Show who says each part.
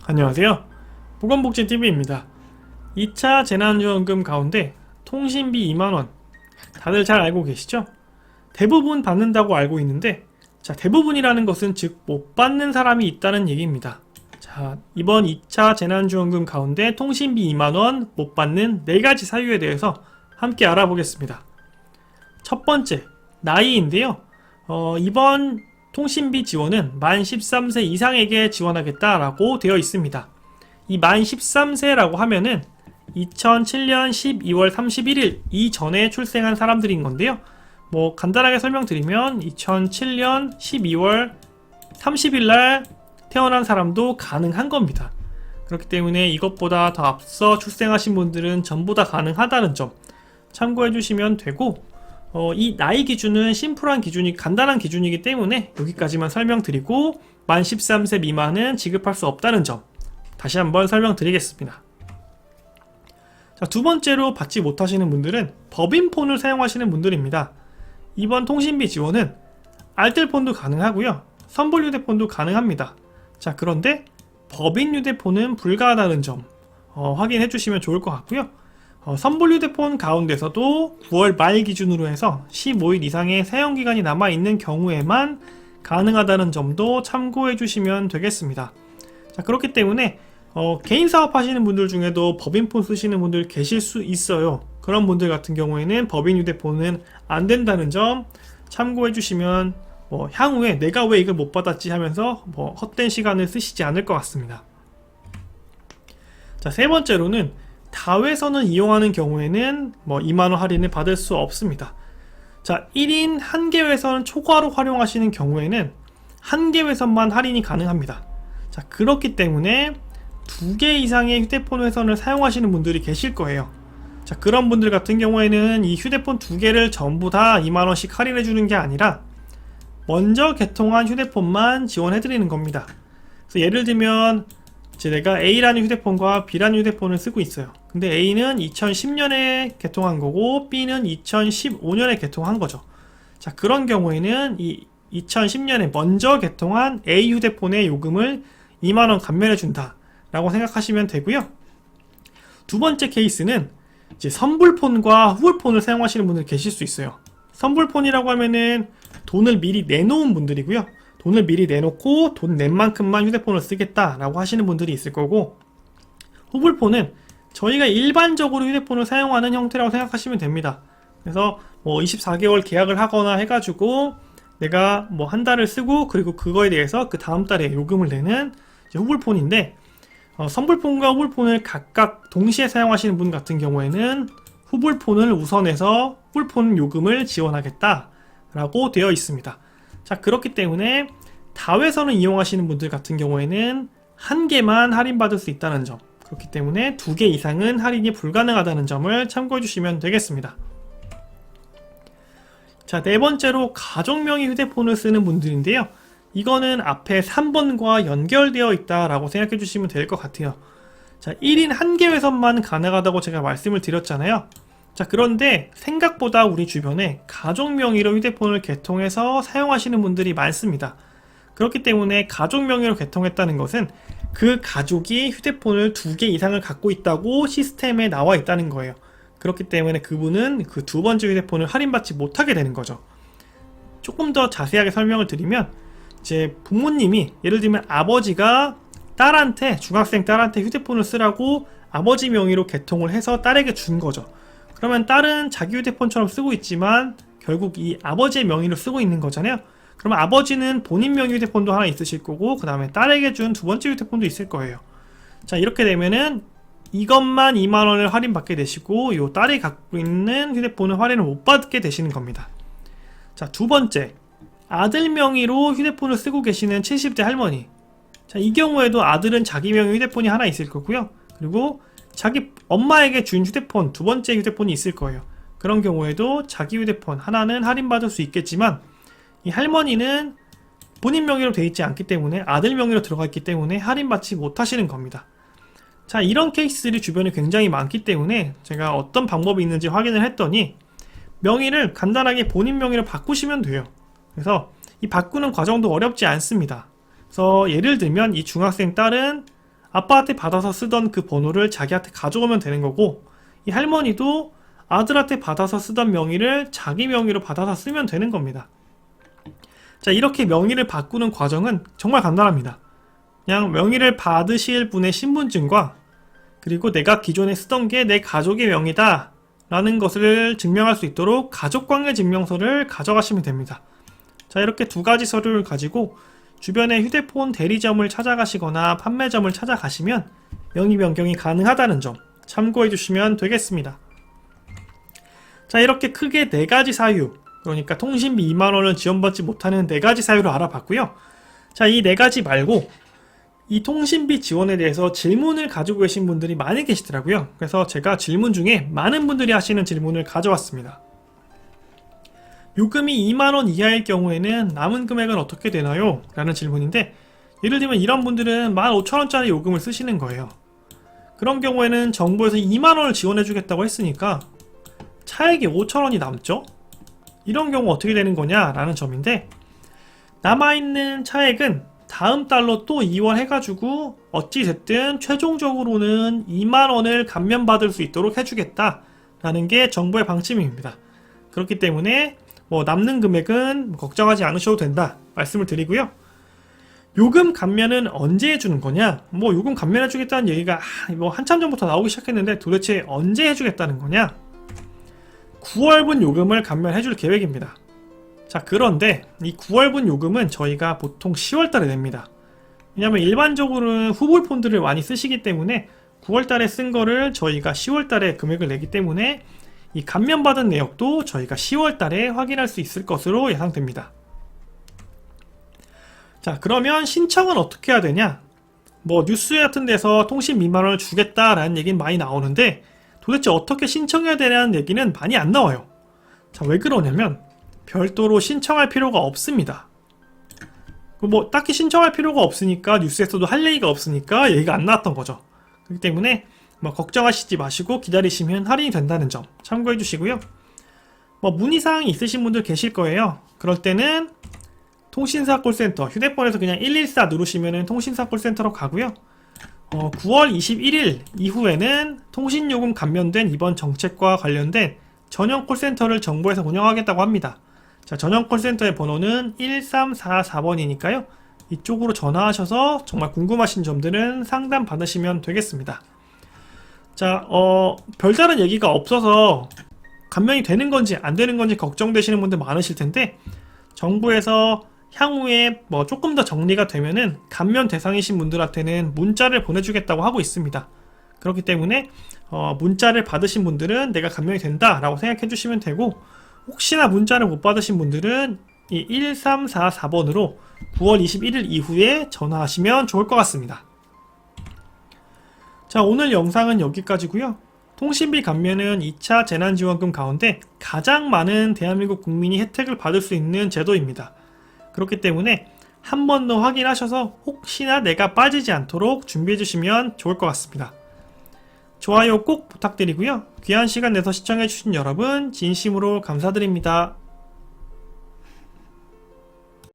Speaker 1: 안녕하세요. 보건복지TV입니다. 2차 재난지원금 가운데 통신비 2만원 다들 잘 알고 계시죠? 대부분 받는다고 알고 있는데 대부분이라는 것은 즉 못 받는 사람이 있다는 얘기입니다. 이번 2차 재난지원금 가운데 통신비 2만원 못 받는 4가지 사유에 대해서 함께 알아보겠습니다. 첫 번째, 나이인데요. 이번 통신비 지원은 만 13세 이상에게 지원하겠다라고 되어 있습니다. 이 만 13세라고 하면은 2007년 12월 31일 이전에 출생한 사람들인 건데요. 간단하게 설명드리면 2007년 12월 30일 날 태어난 사람도 가능한 겁니다. 그렇기 때문에 이것보다 더 앞서 출생하신 분들은 전부 다 가능하다는 점 참고해 주시면 되고, 이 나이 기준은 심플한 기준이 간단한 기준이기 때문에 여기까지만 설명드리고 만 13세 미만은 지급할 수 없다는 점 다시 한번 설명드리겠습니다. 두 번째로 받지 못하시는 분들은 법인폰을 사용하시는 분들입니다. 이번 통신비 지원은 알뜰폰도 가능하고요, 선불 휴대폰도 가능합니다. 그런데 법인 휴대폰은 불가하다는 점 확인해 주시면 좋을 것 같고요. 선불 휴대폰 가운데서도 9월 말 기준으로 해서 15일 이상의 사용기간이 남아있는 경우에만 가능하다는 점도 참고해 주시면 되겠습니다. 그렇기 때문에 개인 사업 하시는 분들 중에도 법인폰 쓰시는 분들 계실 수 있어요. 그런 분들 같은 경우에는 법인 휴대폰은 안 된다는 점 참고해 주시면 향후에 내가 왜 이걸 못 받았지 하면서 헛된 시간을 쓰시지 않을 것 같습니다. 세 번째로는 다회선을 이용하는 경우에는 2만원 할인을 받을 수 없습니다. 1인 1개 회선 초과로 활용하시는 경우에는 1개 회선만 할인이 가능합니다. 그렇기 때문에 2개 이상의 휴대폰 회선을 사용하시는 분들이 계실 거예요. 그런 분들 같은 경우에는 이 휴대폰 2개를 전부 다 2만원씩 할인해 주는 게 아니라 먼저 개통한 휴대폰만 지원해 드리는 겁니다. 그래서 예를 들면 내가 A라는 휴대폰과 B라는 휴대폰을 쓰고 있어요. 근데 A는 2010년에 개통한 거고 B는 2015년에 개통한 거죠. 그런 경우에는 이 2010년에 먼저 개통한 A 휴대폰의 요금을 2만원 감면해 준다 라고 생각하시면 되고요. 두 번째 케이스는 선불폰과 후불폰을 사용하시는 분들 계실 수 있어요. 선불폰이라고 하면은 돈을 미리 내놓은 분들이고요. 돈을 미리 내놓고 돈 낸 만큼만 휴대폰을 쓰겠다라고 하시는 분들이 있을 거고, 후불폰은 저희가 일반적으로 휴대폰을 사용하는 형태라고 생각하시면 됩니다. 그래서 24개월 계약을 하거나 해가지고 내가 한 달을 쓰고 그리고 그거에 대해서 그 다음 달에 요금을 내는 후불폰인데, 선불폰과 후불폰을 각각 동시에 사용하시는 분 같은 경우에는 후불폰을 우선해서 후불폰 요금을 지원하겠다라고 되어 있습니다. 그렇기 때문에 다회선을 이용하시는 분들 같은 경우에는 1개만 할인받을 수 있다는 점, 그렇기 때문에 2개 이상은 할인이 불가능하다는 점을 참고해 주시면 되겠습니다. 네 번째로 가족명의 휴대폰을 쓰는 분들인데요. 이거는 앞에 3번과 연결되어 있다라고 생각해 주시면 될 것 같아요. 1인 1개 회선만 가능하다고 제가 말씀을 드렸잖아요. 그런데 생각보다 우리 주변에 가족 명의로 휴대폰을 개통해서 사용하시는 분들이 많습니다. 그렇기 때문에 가족 명의로 개통했다는 것은 그 가족이 휴대폰을 2개 이상을 갖고 있다고 시스템에 나와 있다는 거예요. 그렇기 때문에 그분은 그 두 번째 휴대폰을 할인받지 못하게 되는 거죠. 조금 더 자세하게 설명을 드리면, 부모님이 예를 들면 아버지가 중학생 딸한테 휴대폰을 쓰라고 아버지 명의로 개통을 해서 딸에게 준 거죠. 그러면 딸은 자기 휴대폰처럼 쓰고 있지만 결국 이 아버지의 명의로 쓰고 있는 거잖아요. 그러면 아버지는 본인 명의 휴대폰도 하나 있으실 거고, 그 다음에 딸에게 준 두 번째 휴대폰도 있을 거예요. 이렇게 되면은 이것만 2만원을 할인받게 되시고, 이 딸이 갖고 있는 휴대폰은 할인을 못 받게 되시는 겁니다. 두 번째, 아들 명의로 휴대폰을 쓰고 계시는 70대 할머니. 이 경우에도 아들은 자기 명의 휴대폰이 하나 있을 거고요. 그리고 자기 엄마에게 준 휴대폰, 두 번째 휴대폰이 있을 거예요. 그런 경우에도 자기 휴대폰 하나는 할인받을 수 있겠지만, 이 할머니는 본인 명의로 되어 있지 않기 때문에, 아들 명의로 들어가 있기 때문에 할인받지 못하시는 겁니다. 이런 케이스들이 주변에 굉장히 많기 때문에 제가 어떤 방법이 있는지 확인을 했더니 명의를 간단하게 본인 명의로 바꾸시면 돼요. 그래서 이 바꾸는 과정도 어렵지 않습니다. 그래서 예를 들면 이 중학생 딸은 아빠한테 받아서 쓰던 그 번호를 자기한테 가져오면 되는 거고, 이 할머니도 아들한테 받아서 쓰던 명의를 자기 명의로 받아서 쓰면 되는 겁니다. 자, 이렇게 명의를 바꾸는 과정은 정말 간단합니다. 그냥 명의를 받으실 분의 신분증과 그리고 내가 기존에 쓰던 게 내 가족의 명의다 라는 것을 증명할 수 있도록 가족관계 증명서를 가져가시면 됩니다. 자, 이렇게 두 가지 서류를 가지고 주변에 휴대폰 대리점을 찾아가시거나 판매점을 찾아가시면 명의 변경이 가능하다는 점 참고해 주시면 되겠습니다. 자, 이렇게 크게 네 가지 사유, 그러니까 통신비 2만원을 지원받지 못하는 네 가지 사유를 알아봤고요. 자, 이 네 가지 말고 이 통신비 지원에 대해서 질문을 가지고 계신 분들이 많이 계시더라고요. 그래서 제가 질문 중에 많은 분들이 하시는 질문을 가져왔습니다. 요금이 2만원 이하일 경우에는 남은 금액은 어떻게 되나요? 라는 질문인데, 예를 들면 이런 분들은 15,000원짜리 요금을 쓰시는 거예요. 그런 경우에는 정부에서 2만원을 지원해주겠다고 했으니까 차액이 5,000원이 남죠? 이런 경우 어떻게 되는 거냐? 라는 점인데, 남아있는 차액은 다음 달로 또 이월해가지고 어찌됐든 최종적으로는 2만원을 감면받을 수 있도록 해주겠다라는 게 정부의 방침입니다. 그렇기 때문에 남는 금액은 걱정하지 않으셔도 된다 말씀을 드리고요. 요금 감면은 언제 해주는 거냐? 요금 감면해주겠다는 얘기가 한참 전부터 나오기 시작했는데 도대체 언제 해주겠다는 거냐? 9월분 요금을 감면해줄 계획입니다. 자, 그런데 이 9월분 요금은 저희가 보통 10월달에 냅니다. 왜냐면 일반적으로는 후불 폰들을 많이 쓰시기 때문에 9월달에 쓴 거를 저희가 10월달에 금액을 내기 때문에 이 감면받은 내역도 저희가 10월달에 확인할 수 있을 것으로 예상됩니다. 자, 그러면 신청은 어떻게 해야 되냐? 뉴스 같은 데서 통신 미만원을 주겠다라는 얘기는 많이 나오는데 도대체 어떻게 신청해야 되냐는 얘기는 많이 안 나와요. 자, 왜 그러냐면 별도로 신청할 필요가 없습니다. 딱히 신청할 필요가 없으니까 뉴스에서도 할 얘기가 없으니까 얘기가 안 나왔던 거죠. 그렇기 때문에 걱정하시지 마시고 기다리시면 할인이 된다는 점 참고해 주시고요. 문의사항이 있으신 분들 계실 거예요. 그럴 때는 통신사 콜센터, 휴대폰에서 그냥 114 누르시면 통신사 콜센터로 가고요. 9월 21일 이후에는 통신요금 감면된 이번 정책과 관련된 전용 콜센터를 정부에서 운영하겠다고 합니다. 자, 전용 콜센터의 번호는 1344번이니까요. 이쪽으로 전화하셔서 정말 궁금하신 점들은 상담 받으시면 되겠습니다. 자, 별다른 얘기가 없어서 감면이 되는 건지 안 되는 건지 걱정되시는 분들 많으실 텐데 정부에서 향후에 조금 더 정리가 되면은 감면 대상이신 분들한테는 문자를 보내주겠다고 하고 있습니다. 그렇기 때문에 문자를 받으신 분들은 내가 감면이 된다라고 생각해 주시면 되고, 혹시나 문자를 못 받으신 분들은 이 1344번으로 9월 21일 이후에 전화하시면 좋을 것 같습니다. 자, 오늘 영상은 여기까지고요. 통신비 감면은 2차 재난지원금 가운데 가장 많은 대한민국 국민이 혜택을 받을 수 있는 제도입니다. 그렇기 때문에 한 번 더 확인하셔서 혹시나 내가 빠지지 않도록 준비해 주시면 좋을 것 같습니다. 좋아요 꼭 부탁드리고요. 귀한 시간 내서 시청해 주신 여러분 진심으로 감사드립니다.